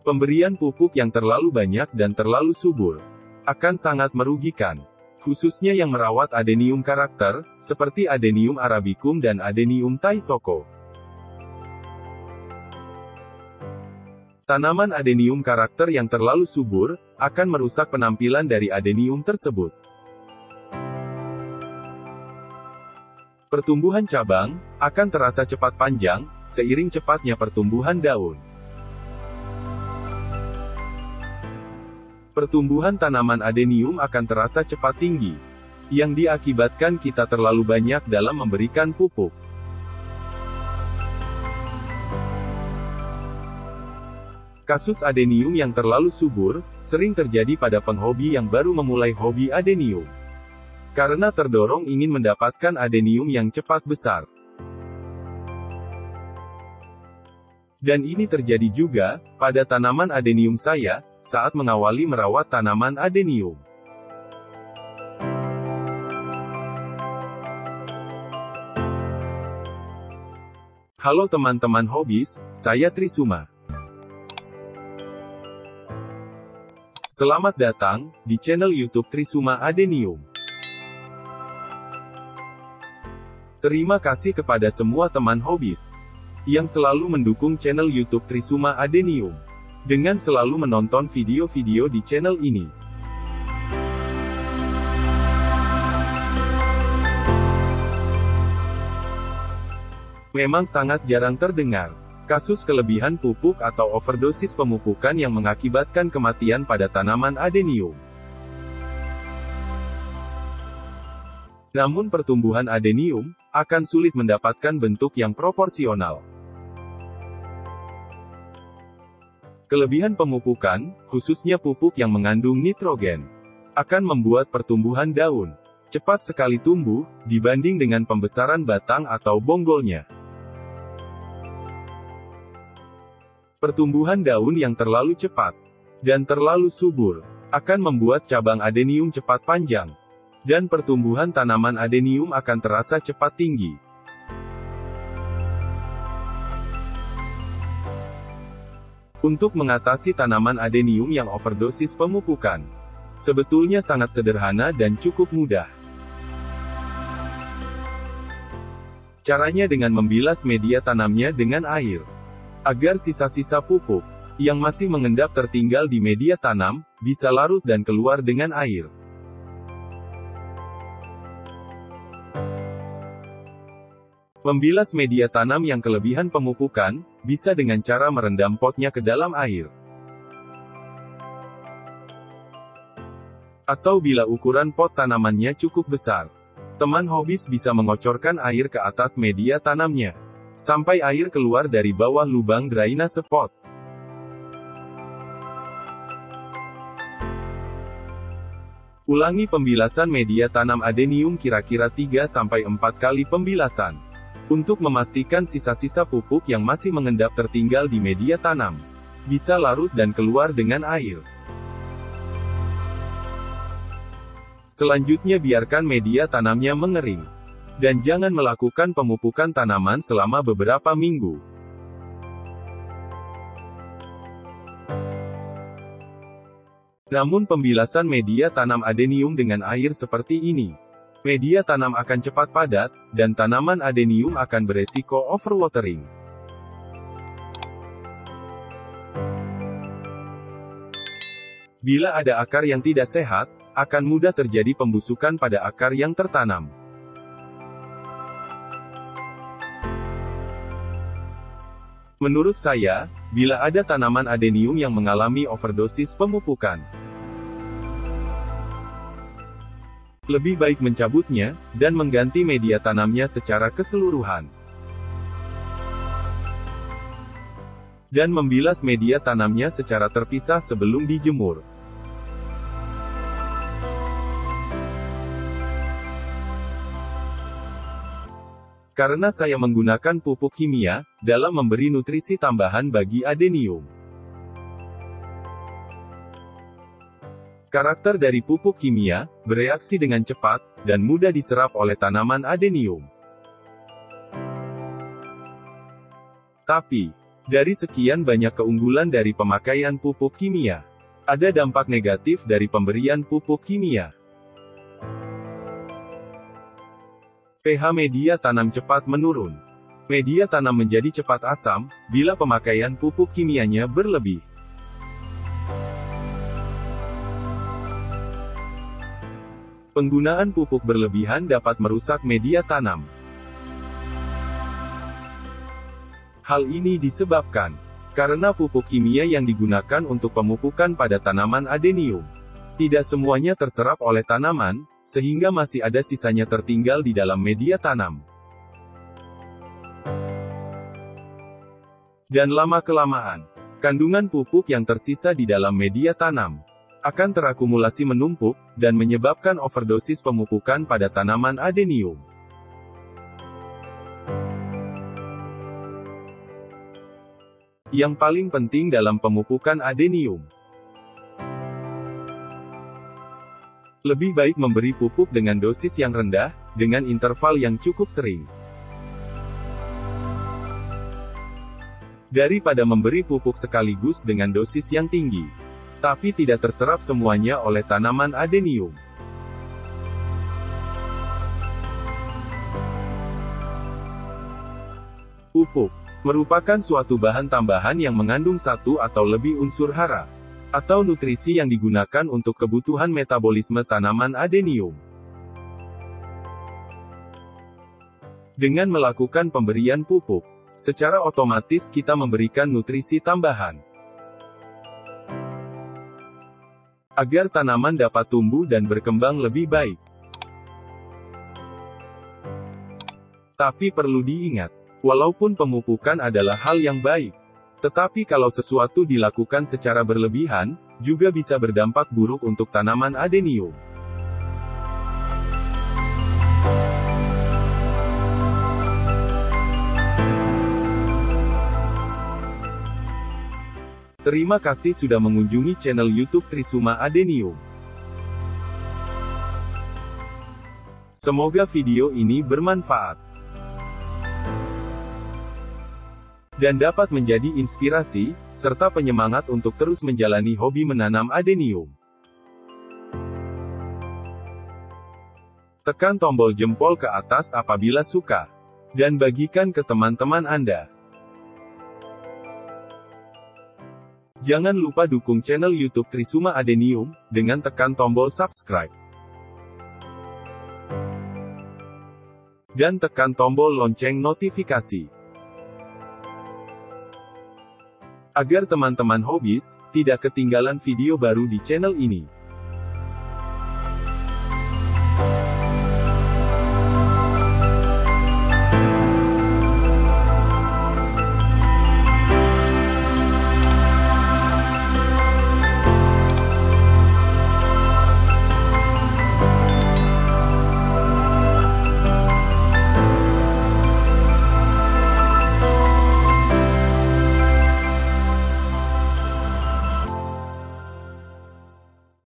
Pemberian pupuk yang terlalu banyak dan terlalu subur akan sangat merugikan, khususnya yang merawat adenium karakter, seperti Adenium arabicum dan Adenium taisoko. Tanaman adenium karakter yang terlalu subur akan merusak penampilan dari adenium tersebut. Pertumbuhan cabang akan terasa cepat panjang, seiring cepatnya pertumbuhan daun. Pertumbuhan tanaman adenium akan terasa cepat tinggi, yang diakibatkan kita terlalu banyak dalam memberikan pupuk. Kasus adenium yang terlalu subur sering terjadi pada penghobi yang baru memulai hobi adenium, karena terdorong ingin mendapatkan adenium yang cepat besar. Dan ini terjadi juga pada tanaman adenium saya saat mengawali merawat tanaman adenium. Halo teman-teman hobis, saya Trisuma. Selamat datang di channel YouTube Trisuma Adenium. Terima kasih kepada semua teman hobis yang selalu mendukung channel YouTube Trisuma Adenium dengan selalu menonton video-video di channel ini. Memang sangat jarang terdengar kasus kelebihan pupuk atau overdosis pemupukan yang mengakibatkan kematian pada tanaman adenium. Namun pertumbuhan adenium akan sulit mendapatkan bentuk yang proporsional. Kelebihan pemupukan, khususnya pupuk yang mengandung nitrogen, akan membuat pertumbuhan daun cepat sekali tumbuh dibanding dengan pembesaran batang atau bonggolnya. Pertumbuhan daun yang terlalu cepat dan terlalu subur akan membuat cabang adenium cepat panjang, dan pertumbuhan tanaman adenium akan terasa cepat tinggi. Untuk mengatasi tanaman adenium yang overdosis pemupukan, sebetulnya sangat sederhana dan cukup mudah. Caranya dengan membilas media tanamnya dengan air, agar sisa-sisa pupuk yang masih mengendap tertinggal di media tanam bisa larut dan keluar dengan air. Membilas media tanam yang kelebihan pemupukan bisa dengan cara merendam potnya ke dalam air. Atau bila ukuran pot tanamannya cukup besar, teman hobis bisa mengocorkan air ke atas media tanamnya sampai air keluar dari bawah lubang drainase pot. Ulangi pembilasan media tanam adenium kira-kira 3-4 kali pembilasan, untuk memastikan sisa-sisa pupuk yang masih mengendap tertinggal di media tanam bisa larut dan keluar dengan air. Selanjutnya biarkan media tanamnya mengering, dan jangan melakukan pemupukan tanaman selama beberapa minggu. Namun pembilasan media tanam adenium dengan air seperti ini, media tanam akan cepat padat, dan tanaman adenium akan beresiko overwatering. Bila ada akar yang tidak sehat, akan mudah terjadi pembusukan pada akar yang tertanam. Menurut saya, bila ada tanaman adenium yang mengalami overdosis pemupukan, lebih baik mencabutnya, dan mengganti media tanamnya secara keseluruhan. Dan membilas media tanamnya secara terpisah sebelum dijemur. Karena saya menggunakan pupuk kimia dalam memberi nutrisi tambahan bagi adenium. Karakter dari pupuk kimia bereaksi dengan cepat dan mudah diserap oleh tanaman adenium. Tapi, Dari sekian banyak keunggulan dari pemakaian pupuk kimia, ada dampak negatif dari pemberian pupuk kimia. pH media tanam cepat menurun. Media tanam menjadi cepat asam, bila pemakaian pupuk kimianya berlebih. Penggunaan pupuk berlebihan dapat merusak media tanam. Hal ini disebabkan karena pupuk kimia yang digunakan untuk pemupukan pada tanaman adenium tidak semuanya terserap oleh tanaman, sehingga masih ada sisanya tertinggal di dalam media tanam. Dan lama-kelamaan, kandungan pupuk yang tersisa di dalam media tanam akan terakumulasi menumpuk, dan menyebabkan overdosis pemupukan pada tanaman adenium. Yang paling penting dalam pemupukan adenium, lebih baik memberi pupuk dengan dosis yang rendah, dengan interval yang cukup sering, daripada memberi pupuk sekaligus dengan dosis yang tinggi, tapi tidak terserap semuanya oleh tanaman adenium. Pupuk merupakan suatu bahan tambahan yang mengandung satu atau lebih unsur hara, atau nutrisi yang digunakan untuk kebutuhan metabolisme tanaman adenium. Dengan melakukan pemberian pupuk, secara otomatis kita memberikan nutrisi tambahan, agar tanaman dapat tumbuh dan berkembang lebih baik. Tapi perlu diingat, walaupun pemupukan adalah hal yang baik, tetapi kalau sesuatu dilakukan secara berlebihan, juga bisa berdampak buruk untuk tanaman adenium. Terima kasih sudah mengunjungi channel YouTube Trisuma Adenium. Semoga video ini bermanfaat dan dapat menjadi inspirasi, serta penyemangat untuk terus menjalani hobi menanam adenium. Tekan tombol jempol ke atas apabila suka, dan bagikan ke teman-teman Anda. Jangan lupa dukung channel YouTube Trisuma Adenium, dengan tekan tombol subscribe. Dan tekan tombol lonceng notifikasi. Agar teman-teman hobis, tidak ketinggalan video baru di channel ini.